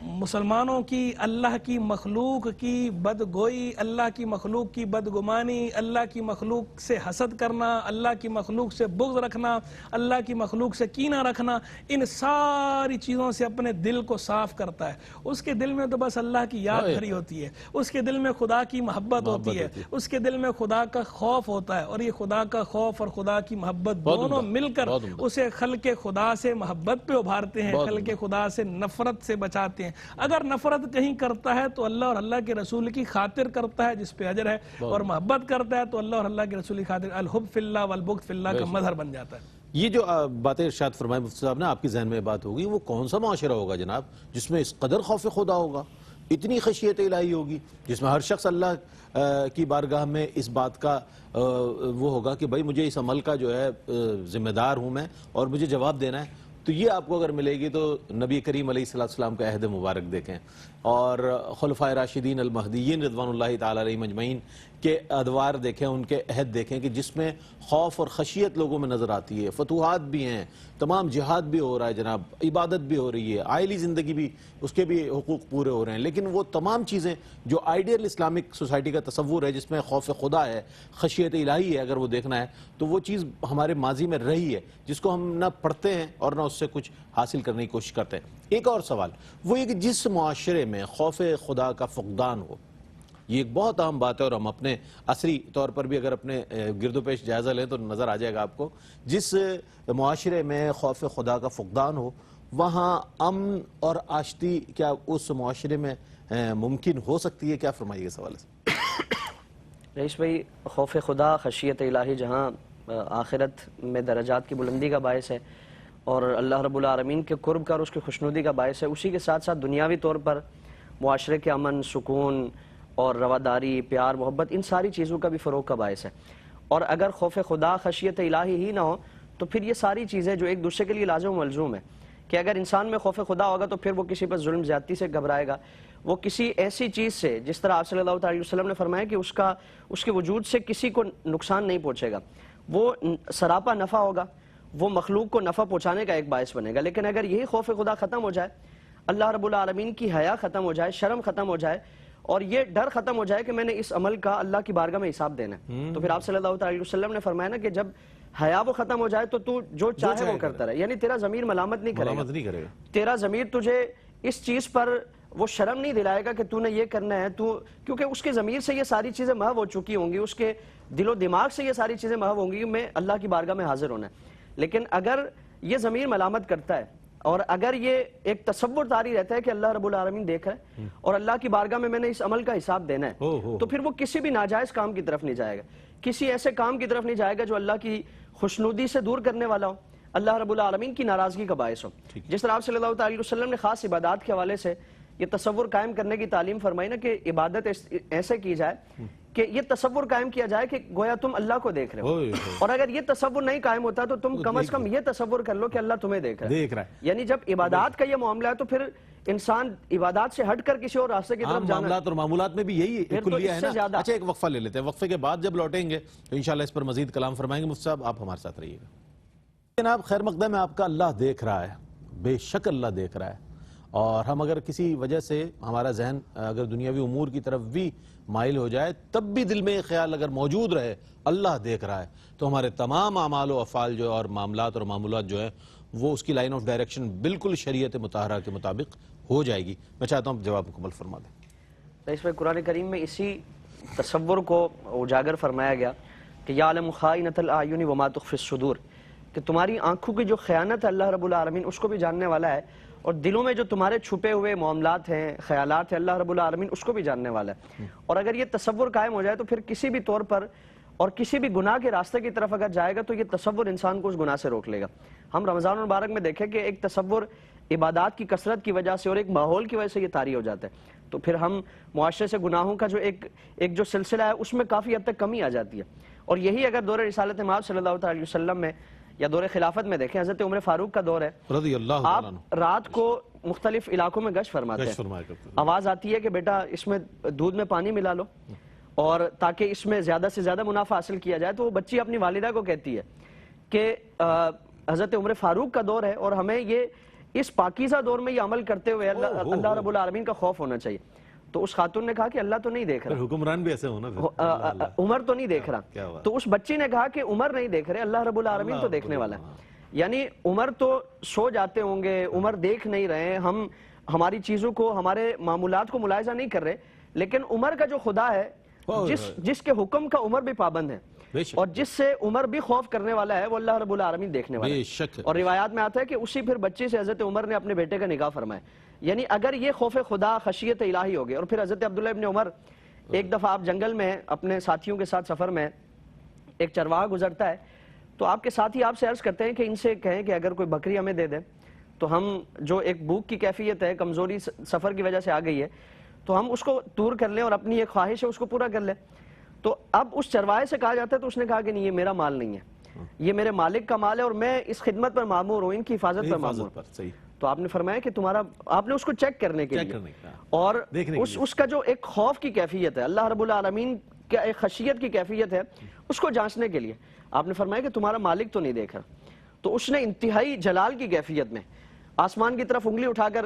مسلمانوں کی، اللہ کی مخلوق کی بدگوئی، اللہ کی مخلوق کی بدگمانی، اللہ کی مخلوق سے حسد کرنا، اللہ کی مخلوق سے بغض رکھنا، اللہ کی مخلوق سے کینہ رکھنا، ان ساری چیزوں سے اپنے دل کو صاف کرتا ہے. اس کے دل میں تو بس اللہ کی یاد بھری ہوتی ہے، اس کے دل میں خدا کی محبت ہوتی ہے، اس کے دل میں خدا کا خوف ہوتا ہے. اور یہ خدا کا خوف اور خدا کی محبت دونوں مل کر اسے خلق خدا سے محبت پہ ابھارتے ہیں، خلق خدا سے نفرت سے بچاتے ہیں. اگر نفرت کہیں کرتا ہے تو اللہ اور اللہ کے رسول کی خاطر کرتا ہے جس پہ اجر ہے، اور محبت کرتا ہے تو اللہ اور اللہ کے رسول کی خاطر الحب فی اللہ والبغض فی اللہ کا مظہر بن جاتا ہے. یہ جو باتیں ارشاد فرمائے مفتی صاحب نے، آپ کے ذہن میں بات ہوگی، وہ کون سا معاشرہ ہوگا جناب جس میں اس قدر خوف خدا ہوگا، اتنی خشیت الہی ہوگی، جس میں ہر شخص اللہ کی بارگاہ میں اس بات کا وہ ہوگا کہ بھائی مجھے اس عمل کا جو ہے ذمہ دار ہوں میں اور مجھے جواب دینا ہے. تو یہ آپ کو اگر ملے گی تو نبی کریم علیہ السلام کا عہد مبارک دیکھیں اور خلفائے راشدین المہدیین رضوان اللہ تعالی علیہم اجمعین کے ادوار دیکھیں، ان کے عہد دیکھیں کہ جس میں خوف اور خشیت لوگوں میں نظر آتی ہے. فتوحات بھی ہیں، تمام جہاد بھی ہو رہا ہے جناب، عبادت بھی ہو رہی ہے، عائلی زندگی بھی، اس کے بھی حقوق پورے ہو رہے ہیں. لیکن وہ تمام چیزیں جو آئیڈیل اسلامک سوسائٹی کا تصور ہے، جس میں خوف خدا ہے، خشیت الہی ہے، اگر وہ دیکھنا ہے تو وہ چیز ہمارے ماضی میں رہی ہے جس کو ہم نہ پڑھتے ہیں اور نہ اس سے کچھ حاصل کرنے کی کوشش کرتے ہیں. ایک اور سوال وہ یہ کہ جس معاشرے میں خوف خدا کا فقدان ہو، یہ ایک بہت اہم بات ہے اور ہم اپنے عصری طور پر بھی اگر اپنے گرد و پیش جائزہ لیں تو نظر آ جائے گا آپ کو، جس معاشرے میں خوف خدا کا فقدان ہو وہاں امن اور آشتی کیا اس معاشرے میں ممکن ہو سکتی ہے؟ کیا فرمائیے اس حوالے سے؟ رئیس بھائی، خوف خدا، خشیت الہی جہاں آخرت میں درجات کی بلندی کا باعث ہے اور اللہ رب العالمین کے قرب کا اور اس کی خوشنودی کا باعث ہے، اسی کے ساتھ ساتھ دنیاوی طور پر معاشرے کے امن، سکون اور رواداری، پیار، محبت، ان ساری چیزوں کا بھی فروغ کا باعث ہے. اور اگر خوف خدا، خشیت الہی ہی نہ ہو تو پھر یہ ساری چیزیں جو ایک دوسرے کے لیے لازم و ملزوم ہے کہ اگر انسان میں خوف خدا ہوگا تو پھر وہ کسی پر ظلم زیادتی سے گھبرائے گا، وہ کسی ایسی چیز سے جس طرح آپ صلی اللہ علیہ وسلم نے فرمایا کہ اس کے وجود سے کسی کو نقصان نہیں پہنچے گا، وہ سراپا نفع ہوگا، وہ مخلوق کو نفع پہنچانے کا ایک باعث بنے گا. لیکن اگر یہی خوف خدا ختم ہو جائے, اللہ رب العالمین کی حیا ختم ہو جائے, شرم ختم ہو جائے, اور یہ ڈر ختم ہو جائے کہ میں نے اس عمل کا اللہ کی بارگاہ میں حساب دینا ہے, تو پھر آپ صلی اللہ علیہ وسلم نے فرمایا نا کہ جب حیا وہ ختم ہو جائے تو جو چاہے وہ کرتا رہے. یعنی تیرا ضمیر ملامت نہیں کرے گا, تیرا ضمیر تجھے اس چیز پر وہ شرم نہیں دلائے گا کہ تو نے یہ کرنا ہے, کیونکہ اس کے ضمیر سے یہ ساری چیزیں محو ہو چکی ہوں گی, اس کے دل و دماغ سے یہ ساری چیزیں محو ہوں گی کہ میں اللہ کی بارگاہ میں حاضر ہونا ہے. لیکن اگر یہ ضمیر ملامت کرتا ہے اور اگر یہ ایک تصور طاری رہتا ہے کہ اللہ رب العالمین دیکھ رہا ہے اور اللہ کی بارگاہ میں نے اس عمل کا حساب دینا ہے, تو پھر وہ کسی بھی ناجائز کام کی طرف نہیں جائے گا, کسی ایسے کام کی طرف نہیں جائے گا جو اللہ کی خوشنودی سے دور کرنے والا ہو, اللہ رب العالمین کی ناراضگی کا باعث ہو. جس طرح آپ صلی اللہ علیہ وسلم نے خاص عبادات کے حوالے سے یہ تصور قائم کرنے کی تعلیم فرمائی نا کہ عبادت ایسے کی جائے کہ یہ تصور قائم کیا جائے کہ گویا تم اللہ کو دیکھ رہے ہو, اور اگر یہ تصور نہیں قائم ہوتا تو تم کم از کم یہ تصور کر لو کہ اللہ تمہیں دیکھ رہا ہے. یعنی جب عبادات کا یہ معاملہ ہے تو پھر انسان عبادات سے ہٹ کر کسی اور راستے کی طرف جانا, معاملات اور معمولات میں بھی یہی کلیہ ہے نا. اچھا ایک وقفہ لے لیتے ہیں, وقفے کے بعد جب لوٹیں گے تو انشاءاللہ اس پر مزید کلام فرمائیں گے. مفتی صاحب آپ ہمارے ساتھ رہیے گا. جناب خیر مقدم ہے آپ کا, اللہ دیکھ رہا ہے, بے شک اللہ دیکھ رہا ہے, اور ہم اگر کسی وجہ سے ہمارا ذہن اگر دنیاوی امور کی طرف بھی مائل ہو جائے تب بھی دل میں یہ خیال اگر موجود رہے اللہ دیکھ رہا ہے, تو ہمارے تمام اعمال و افعال جو اور معاملات اور معمولات جو ہیں وہ اس کی لائن آف ڈائریکشن بالکل شریعت مطہرہ کے مطابق ہو جائے گی. میں چاہتا ہوں جواب مکمل فرما دیں. اس میں قرآن کریم میں اسی تصور کو اجاگر فرمایا گیا کہ یعلم خائنۃ الاعین وما تخفی الصدور, کہ تمہاری آنکھوں کی جو خیانت ہے اللہ رب العالمین اس کو بھی جاننے والا ہے, اور دلوں میں جو تمہارے چھپے ہوئے معاملات ہیں, خیالات ہیں, اللہ رب العالمین اس کو بھی جاننے والا ہے. اور اگر یہ تصور قائم ہو جائے تو پھر کسی بھی طور پر اور کسی بھی گناہ کے راستے کی طرف اگر جائے گا تو یہ تصور انسان کو اس گناہ سے روک لے گا. ہم رمضان المبارک میں دیکھیں کہ ایک تصور عبادات کی کثرت کی وجہ سے اور ایک ماحول کی وجہ سے یہ طاری ہو جاتا ہے, تو پھر ہم معاشرے سے گناہوں کا جو ایک جو سلسلہ ہے اس میں کافی حد تک کمی آ جاتی ہے. اور یہی اگر دور رسالت مآب صلی اللہ علیہ وسلم میں یا دور خلافت میں دیکھیں, حضرت عمر فاروق کا دور ہے, رضی اللہ آپ عنہ, رات کو مختلف علاقوں میں گشت فرماتے ہیں, آواز آتی ہے کہ بیٹا اس میں دودھ میں پانی ملا لو اور تاکہ اس میں زیادہ سے زیادہ منافع حاصل کیا جائے. تو وہ بچی اپنی والدہ کو کہتی ہے کہ حضرت عمر فاروق کا دور ہے اور ہمیں یہ اس پاکیزہ دور میں یہ عمل کرتے ہوئے اللہ رب العالمین کا خوف ہونا چاہیے. تو اس خاتون نے کہا کہ اللہ تو نہیں دیکھ رہا, حکمران بھی ایسے ہونا, عمر تو نہیں دیکھ رہا. تو اس بچی نے کہا کہ عمر نہیں دیکھ رہے, اللہ رب العالمین تو دیکھنے والا ہے. یعنی عمر تو سو جاتے ہوں گے, عمر دیکھ نہیں رہے, ہم ہماری چیزوں کو ہمارے معمولات کو ملاحظہ نہیں کر رہے, لیکن عمر کا جو خدا ہے جس کے حکم کا عمر بھی پابند ہے اور جس سے عمر بھی خوف کرنے والا ہے وہ اللہ رب العالمین دیکھنے والا ہے. اور روایات میں آتا ہے کہ اسی پھر بچی سے حضرت عمر نے اپنے بیٹے کا نکاح فرمایا. یعنی اگر یہ خوف خدا خشیت الہی ہو گئے. اور پھر حضرت عبداللہ ابن عمر ایک دفعہ آپ جنگل میں اپنے ساتھیوں کے ساتھ سفر میں, ایک چرواہا گزرتا ہے, تو آپ کے ساتھی آپ سے عرض کرتے ہیں کہ ان سے کہیں کہ اگر کوئی بکری ہمیں دے دیں تو ہم جو ایک بھوک کی کیفیت ہے, کمزوری سفر کی وجہ سے آ گئی ہے, تو ہم اس کو دور کر لیں اور اپنی ایک خواہش ہے اس کو پورا کر لیں. تو اب اس چرواہے سے کہا جاتا ہے, تو اس نے کہا کہ نہیں یہ میرا مال نہیں ہے, یہ میرے مالک کا مال ہے اور میں اس خدمت پر مامور ہوں, ان کی حفاظت پر مامور ہوں. تو آپ نے فرمایا کہ آپ نے اس کو چیک کرنے کے لیے اور اس کا جو ایک خوف کی کیفیت ہے, اللہ رب العالمین کا ایک خشیت کی کیفیت ہے, اس کو جانچنے کے لیے آپ نے فرمایا کہ تمہارا مالک تو نہیں دیکھ رہا. تو اس نے انتہائی جلال کی کیفیت میں آسمان کی طرف انگلی اٹھا کر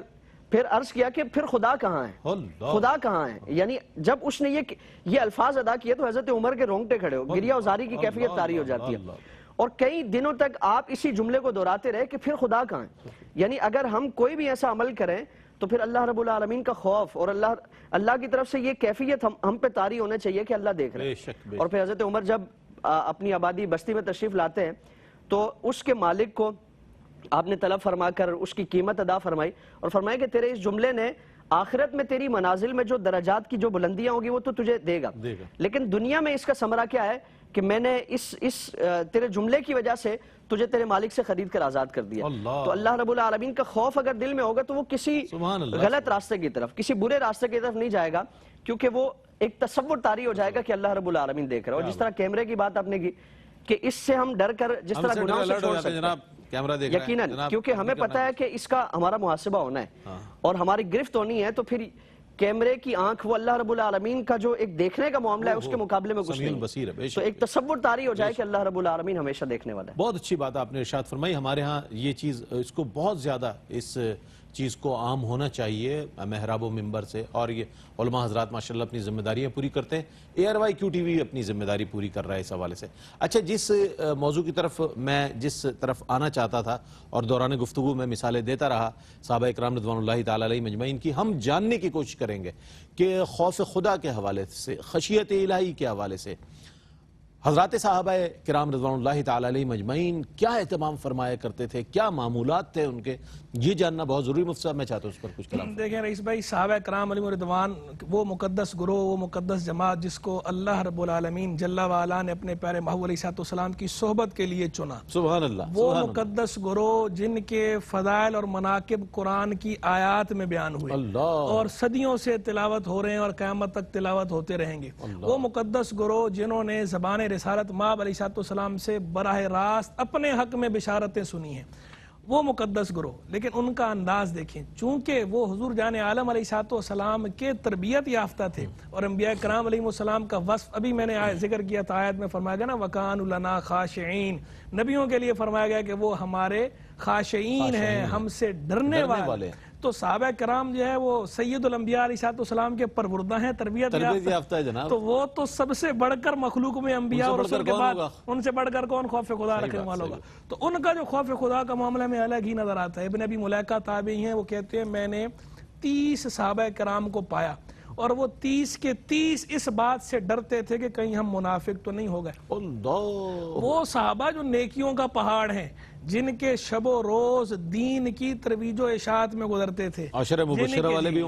پھر عرض کیا کہ پھر خدا کہاں ہے, خدا کہاں ہے. یعنی جب اس نے یہ الفاظ ادا کیے تو حضرت عمر کے رونگٹے کھڑے ہو, گریہ ازاری کی کیفیت طاری ہو جاتی ہے. اور کئی دنوں تک آپ اسی جملے کو دہراتے رہے کہ پھر خدا کہاں ہے. یعنی اگر ہم کوئی بھی ایسا عمل کریں تو پھر اللہ رب العالمین کا خوف اور اللہ کی طرف سے یہ کیفیت ہم پہ طاری ہونے چاہیے کہ اللہ دیکھ رہے ہیں. اور پھر حضرت عمر جب اپنی آبادی بستی میں تشریف لاتے ہیں تو اس کے مالک کو آپ نے طلب فرما کر اس کی قیمت ادا فرمائی اور فرمایا کہ تیرے اس جملے نے آخرت میں تیری منازل میں جو درجات کی جو بلندیاں ہوگی وہ تو تجھے دے گا, لیکن دنیا میں اس کا ثمرہ کیا ہے کہ میں نے اس تیرے جملے کی وجہ سے تجھے تیرے مالک سے خرید کر آزاد کر دیا. تو اللہ رب العالمین کا خوف اگر دل میں ہوگا تو وہ کسی غلط راستے کی طرف, کسی برے راستے کی طرف نہیں جائے گا, کیونکہ وہ ایک تصور طاری ہو جائے گا کہ اللہ رب العالمین دیکھ رہا ہے. اور جس طرح کیمرے کی بات آپ نے کی کہ اس سے ہم ڈر کر جس طرح گناہوں سے چھوڑ سکتے ہیں یقیناً, کیونکہ ہمیں پتہ ہے کہ اس کا ہمارا محاسبہ ہونا ہے اور ہماری گرفت ہونی ہے, تو پھر کیمرے کی آنکھ وہ اللہ رب العالمین کا جو ایک دیکھنے کا معاملہ ہے اس کے مقابلے میں کچھ سمیع نہیں البصیر ہے، بے شک۔ تو ایک تصور طاری ہو جائے کہ اللہ رب العالمین ہمیشہ دیکھنے والا ہے۔ بہت اچھی بات آپ نے ارشاد فرمائی۔ ہمارے ہاں یہ چیز اس کو بہت زیادہ اس چیز کو عام ہونا چاہیے محراب و منبر سے، اور یہ علماء حضرات ماشاءاللہ اپنی ذمہ داریاں پوری کرتے ہیں۔ ARY QTV بھی اپنی ذمہ داری پوری کر رہا ہے اس حوالے سے۔ اچھا، جس موضوع کی طرف میں جس طرف آنا چاہتا تھا اور دوران گفتگو میں مثالیں دیتا رہا صحابہ اکرام رضوان اللہ تعالی علیہ مجمعین کی، ہم جاننے کی کوشش کریں گے کہ خوف خدا کے حوالے سے، خشیت الہی کے حوالے سے حضرات صحابہ کرام رضوان اللہ تعالی علیہ مجمعین کیا اہتمام فرمایا کرتے تھے، کیا معمولات تھے ان کے، یہ جاننا بہت ضروری۔ مفتی صاحب میں چاہتا ہوں اس پر کچھ کلام۔ دیکھیں رئیس بھائی، صحابہ کرام علیہ رضوان وہ مقدس گروہ، وہ مقدس جماعت جس کو اللہ رب العالمین جل وعلا نے اپنے پیارے محبوب علیہ السلام کی صحبت کے لیے چنا۔ سبحان اللہ۔ وہ مقدس گروہ جن کے فضائل اور مناقب قرآن کی آیات میں بیان ہوئے اور صدیوں سے تلاوت ہو رہے ہیں اور قیامت تک تلاوت ہوتے رہیں گے۔ وہ مقدس گروہ جنہوں نے زبان رسالت مآب علیہ السلام سے براہ راست اپنے حق میں بشارتیں سنی ہیں، وہ مقدس گروہ۔ لیکن ان کا انداز دیکھیں، چونکہ وہ حضور جان عالم علیہ السلام کے تربیت یافتہ تھے، اور انبیاء کرام علیہ السلام کا وصف ابھی میں نے ذکر کیا تھا، آیت میں فرمایا گیا نا وَكَانُوا لَنَا خَاشِعِينَ، نبیوں کے لیے فرمایا گیا کہ وہ ہمارے خاشعین ہیں، ہم سے ڈرنے والے۔ تو صحابہ کرام جو ہے وہ سید الانبیاء علیہ السلام کے پروردہ ہیں، تربیت یافتہ ہے جناب۔ تو وہ تو سب سے بڑھ کر مخلوق میں انبیاء اور رسول کے بعد ان سے بڑھ کر کون خوف خدا رکھنے والا ہوگا؟ تو ان کا جو خوف خدا کا معاملہ میں الگ ہی نظر آتا ہے۔ ابن ابی ملیکہ تابعی ہیں، وہ کہتے ہیں میں نے 30 صحابہ کرام کو پایا، اور وہ 30 کے 30 اس بات سے ڈرتے تھے کہ کہیں ہم منافق تو نہیں ہو گئے۔ وہ صحابہ جو نیکیوں کا پہاڑ ہیں، جن کے شب و روز دین کی ترویج و اشاعت میں گزرتے تھے،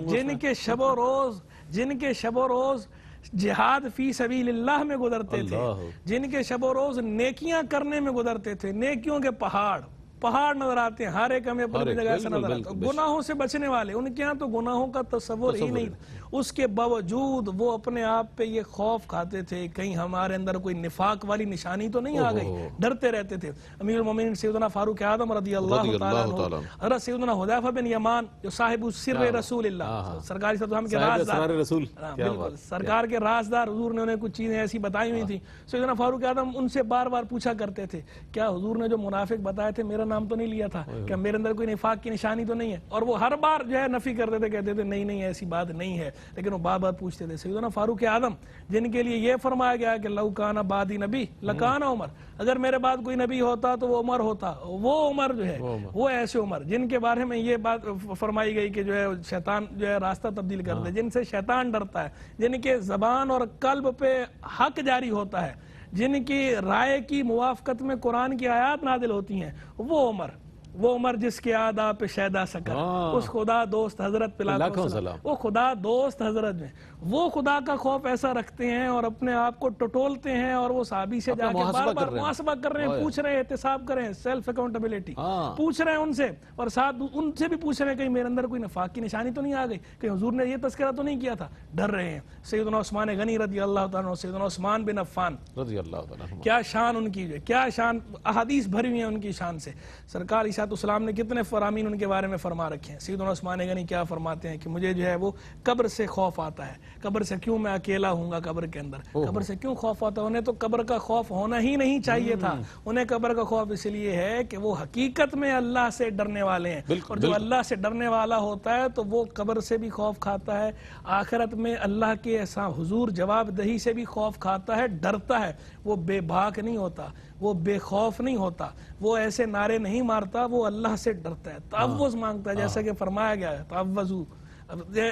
جن کے شب و روز جہاد فی سبیل اللہ میں گزرتے تھے، جن کے شب و روز نیکیاں کرنے میں گزرتے تھے، نیکیوں کے پہاڑ نظر آتے ہیں، ہر ایک ہمیں اپنی جگہ سے نظر آتا ہے۔ گناہوں سے بچنے والے، ان کے ہاں تو گناہوں کا تصور ہی نہیں، اس کے باوجود وہ اپنے آپ پہ یہ خوف کھاتے تھے کہیں ہمارے اندر کوئی نفاق والی نشانی تو نہیں آ گئی، ڈرتے رہتے تھے۔ امیر المومنین سیدنا فاروق اعظم رضی اللہ تعالیٰ عنہ، حضرت سیدنا حذیفہ بن یمان جو صاحب سر رسول اللہ، سرکار صلی اللہ علیہ وسلم کے رازدار، سرکار کے رازدار، حضور نے انہیں کچھ چیزیں ایسی بتائی ہوئی تھی۔ سیدنا فاروق اعظم ان سے بار بار پوچھا کرتے تھے کیا حضور نے جو منافق بتائے تھے میرا نام تو نہیں لیا تھا، کہ میرے اندر کوئی نفاق کی نشانی تو نہیں ہے؟ اور وہ ہر بار جو ہے نفی کرتے تھے، کہتے تھے نہیں ایسی بات نہیں ہے، لیکن وہ بار بار پوچھتے تھے۔ سیدنا فاروق اعظم جن کے لیے یہ فرمایا گیا کہ لو کان بعدی نبی لکان عمر، اگر میرے بعد کوئی نبی ہوتا تو وہ عمر ہوتا، وہ عمر جو ہے وہ ایسے عمر جن کے بارے میں یہ بات فرمائی گئی کہ جو ہے شیطان جو ہے راستہ تبدیل کر دے، جن سے شیطان ڈرتا ہے، جن کے زبان اور قلب پہ حق جاری ہوتا ہے، جن کی رائے کی موافقت میں قرآن کی آیات نازل ہوتی ہیں، وہ عمر جس کے آداب پہ شیدا سکر، اس خدا دوست حضرت پہ لاکھوں سلام، وہ خدا دوست حضرت میں وہ خدا کا خوف ایسا رکھتے ہیں اور اپنے آپ کو ٹٹولتے ہیں، اور وہ صحابی سے جا کے بار بار محاسبہ کر رہے ہیں، پوچھ رہے ہیں، احتساب کر رہے ہیں، سیلف اکاؤنٹیبلٹی پوچھ رہے ہیں ان سے، اور ساتھ ان سے بھی پوچھ رہے ہیں کہیں میرے اندر کوئی نفاق کی نشانی تو نہیں آ گئی، کہ حضور نے یہ تذکرہ تو نہیں کیا تھا، ڈر رہے ہیں۔ سیدنا عثمان غنی رضی اللہ تعالیٰ عنہ، سیدنا عثمان بن عفان رضی اللہ تعالیٰ عنہ، کیا شان ان کی، کیا شان، احادیث بھری ہوئی ہیں ان کی شان سے۔ سرکار علیہ السلام نے کتنے فرامین ان کے بارے میں فرما رکھے ہیں۔ سیدنا عثمان غنی کیا فرماتے ہیں کہ مجھے جو ہے وہ قبر سے خوف آتا ہے، قبر سے کیوں میں اکیلا ہوں گا قبر کے اندر، قبر سے کیوں خوف آتا ہے؟ انہیں تو قبر کا خوف ہونا ہی نہیں چاہیے تھا، انہیں قبر کا خوف اس لیے ہے کہ وہ حقیقت میں اللہ سے ڈرنے والے ہیں، اور جو اللہ سے ڈرنے والا ہوتا ہے تو وہ قبر سے بھی خوف کھاتا ہے، آخرت میں اللہ کے حضور جواب دہی سے بھی خوف کھاتا ہے، ڈرتا ہے، وہ بے باک نہیں ہوتا، وہ بے خوف نہیں ہوتا، وہ ایسے نعرے نہیں مارتا، وہ اللہ سے ڈرتا ہے، تعوذ مانگتا ہے، جیسا کہ فرمایا گیا ہے تعوذو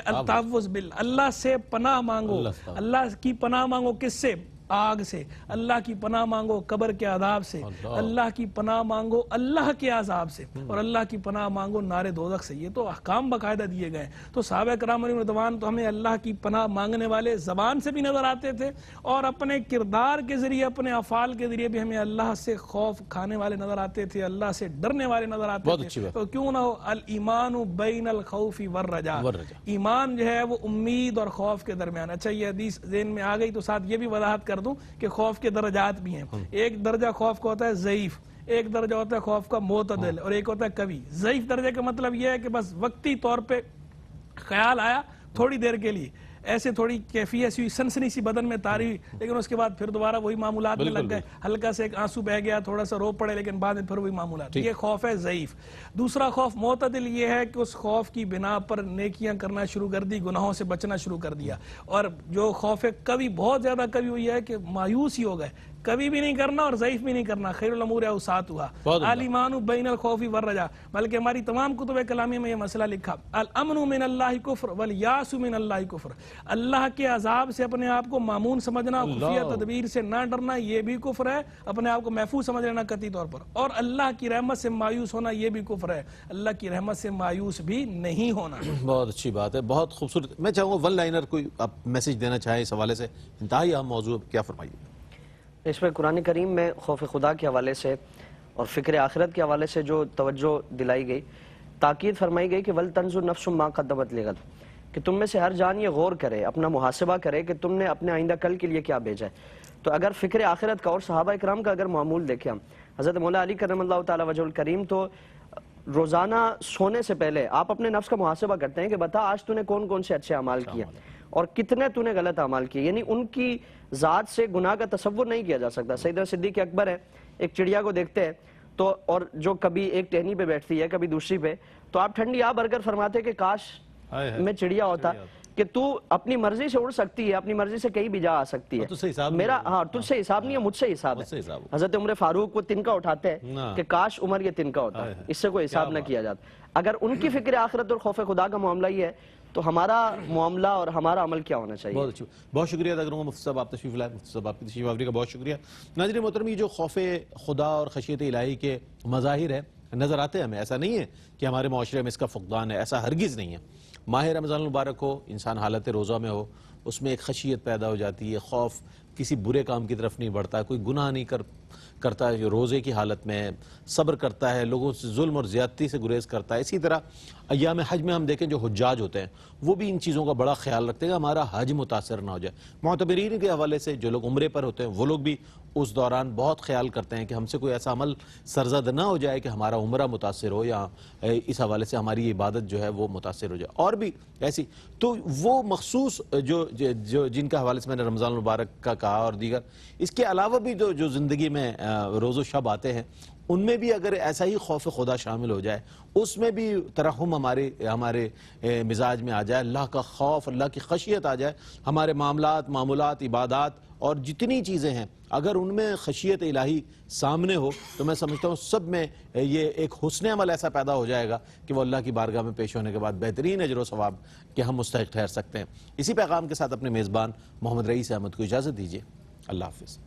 التعوذ باللہ، اللہ سے پناہ مانگو، اللہ کی پناہ مانگو، کس سے؟ آگ سے، اللہ کی پناہ مانگو قبر کے عذاب سے، اللہ کی پناہ مانگو اللہ کے عذاب سے، اور اللہ کی پناہ مانگو نار دوزخ سے۔ یہ تو احکام باقاعدہ دیے گئے۔ تو صحابہ کرام علیہ رضوان تو ہمیں اللہ کی پناہ مانگنے والے زبان سے بھی نظر آتے تھے، اور اپنے کردار کے ذریعے، اپنے افعال کے ذریعے بھی ہمیں اللہ سے خوف کھانے والے نظر آتے تھے، اللہ سے ڈرنے والے نظر آتے تھے۔ تو کیوں نہ ہو، الایمان بین الخوف والرجاء، ایمان جو ہے وہ امید اور خوف کے درمیان۔ اچھا، یہ حدیث ذہن میں آ گئی تو ساتھ یہ بھی وضاحت کر دوں کہ خوف کے درجات بھی ہیں۔ ایک درجہ خوف کا ہوتا ہے ضعیف، ایک درجہ ہوتا ہے خوف کا معتدل، اور ایک ہوتا ہے قوی۔ ضعیف درجے کا مطلب یہ ہے کہ بس وقتی طور پہ خیال آیا تھوڑی دیر کے لیے ایسے تھوڑی کیفیت سی سنسنی سی بدن میں تاری ہوئی، لیکن اس کے بعد پھر دوبارہ وہی معمولات میں لگ گئے، ہلکا سے ایک آنسو بہ گیا، تھوڑا سا رو پڑے، لیکن بعد میں پھر وہی معمولات۔ یہ خوف ہے ضعیف۔ دوسرا خوف معتدل یہ ہے کہ اس خوف کی بنا پر نیکیاں کرنا شروع کر دی، گناہوں سے بچنا شروع کر دیا۔ اور جو خوف کبھی بہت زیادہ کبھی ہوئی ہے کہ مایوس ہی ہو گئے، کبھی بھی نہیں کرنا اور ضعیف بھی نہیں کرنا، خیر الامور اوساطھا، الایمان بین الخوف والرجاء۔ بلکہ ہماری تمام کتب کلامی میں یہ مسئلہ لکھا، الامن من اللہ کفر والیاس من اللہ کفر، اللہ کے عذاب سے اپنے آپ کو مامون سمجھنا، خفیہ تدبیر سے نہ ڈرنا، یہ بھی کفر ہے، اپنے آپ کو محفوظ سمجھ لینا قطعی طور پر، اور اللہ کی رحمت سے مایوس ہونا یہ بھی کفر ہے، اللہ کی رحمت سے مایوس بھی نہیں ہونا۔ بہت اچھی بات ہے، بہت خوبصورت۔ میں چاہوں گا ون لائنر کوئی آپ میسج دینا چاہیں اس حوالے سے، انتہائی اہم موضوع، کیا فرمائیے؟ اس میں قرآن کریم میں خوف خدا کے حوالے سے اور فکر آخرت کے حوالے سے جو توجہ دلائی گئی، تاکید فرمائی گئی کہ وَلْتَنْظُرْ نَفْسٌ مَا قَدَّمَتْ لِغَدٍ، کہ تم میں سے ہر جان یہ غور کرے، اپنا محاسبہ کرے کہ تم نے اپنے آئندہ کل کے لیے کیا بھیجا ہے۔ تو اگر فکر آخرت کا اور صحابہ اکرام کا اگر معمول دیکھیں ہم، حضرت مولا علی کرم اللہ تعالی وجہ الکریم تو روزانہ سونے سے پہلے آپ اپنے نفس کا محاسبہ کرتے ہیں کہ بتا آج تو نے کون کون سے اچھے اعمال کیے اور کتنے تو نے غلط اعمال کیے، یعنی ان کی ذات سے گناہ کا تصور نہیں کیا جا سکتا۔ سیدنا صدیق اکبر ہے، ایک چڑیا کو دیکھتے ہیں تو، اور جو کبھی ایک ٹہنی پہ بیٹھتی ہے کبھی دوسری پہ، تو آپ ٹھنڈی آپ بھر کر فرماتے کہ کاش میں چڑیا ہوتا کہ تو اپنی مرضی سے اڑ سکتی ہے، اپنی مرضی سے کہیں بھی جا آ سکتی ہے، میرا ہاں تجھ سے حساب نہیں ہے، مجھ سے حساب ہے۔ حضرت عمر فاروق وہ تنکا اٹھاتے ہیں کہ کاش عمر یہ تنکا ہوتا، اس سے کوئی حساب نہ کیا جاتا۔ اگر ان کی فکر آخرت اور خوف خدا کا معاملہ یہ ہے تو ہمارا معاملہ اور ہمارا عمل کیا ہونا چاہیے؟ بہت اچھا، بہت شکریہ ادا کروں گا مفتی صاحب، آپ تشریف لائے، مفتی صاحب آپ کی تشریف آوری کا بہت شکریہ۔ ناظرین محترم، یہ جو خوف خدا اور خشیت الہی کے مظاہر ہیں نظر آتے ہیں ہمیں، ایسا نہیں ہے کہ ہمارے معاشرے میں اس کا فقدان ہے، ایسا ہرگز نہیں ہے۔ ماہ رمضان المبارک ہو، انسان حالت روزہ میں ہو، اس میں ایک خشیت پیدا ہو جاتی ہے، خوف کسی برے کام کی طرف نہیں بڑھتا، کوئی گناہ نہیں کرتا ہے، جو روزے کی حالت میں صبر کرتا ہے، لوگوں سے ظلم اور زیادتی سے گریز کرتا ہے۔ اسی طرح ایام حج میں ہم دیکھیں جو حجاج ہوتے ہیں وہ بھی ان چیزوں کا بڑا خیال رکھتے ہیں کہ ہمارا حج متاثر نہ ہو جائے۔ معتبرین کے حوالے سے جو لوگ عمرے پر ہوتے ہیں وہ لوگ بھی اس دوران بہت خیال کرتے ہیں کہ ہم سے کوئی ایسا عمل سرزد نہ ہو جائے کہ ہمارا عمرہ متاثر ہو، یا اس حوالے سے ہماری عبادت جو ہے وہ متاثر ہو جائے، اور بھی ایسی۔ تو وہ مخصوص جو جن کا حوالے سے میں نے رمضان المبارک کا کہا اور دیگر، اس کے علاوہ بھی جو زندگی میں روز و شب آتے ہیں ان میں بھی اگر ایسا ہی خوف خدا شامل ہو جائے، اس میں بھی ترحم ہمارے مزاج میں آ جائے، اللہ کا خوف، اللہ کی خشیت آ جائے، ہمارے معمولات، عبادات اور جتنی چیزیں ہیں اگر ان میں خشیت الہی سامنے ہو تو میں سمجھتا ہوں سب میں یہ ایک حسن عمل ایسا پیدا ہو جائے گا کہ وہ اللہ کی بارگاہ میں پیش ہونے کے بعد بہترین اجر و ثواب کہ ہم مستحق ٹھہر سکتے ہیں۔ اسی پیغام کے ساتھ اپنے میزبان محمد رئیس احمد کو اجازت دیجیے، اللہ حافظ۔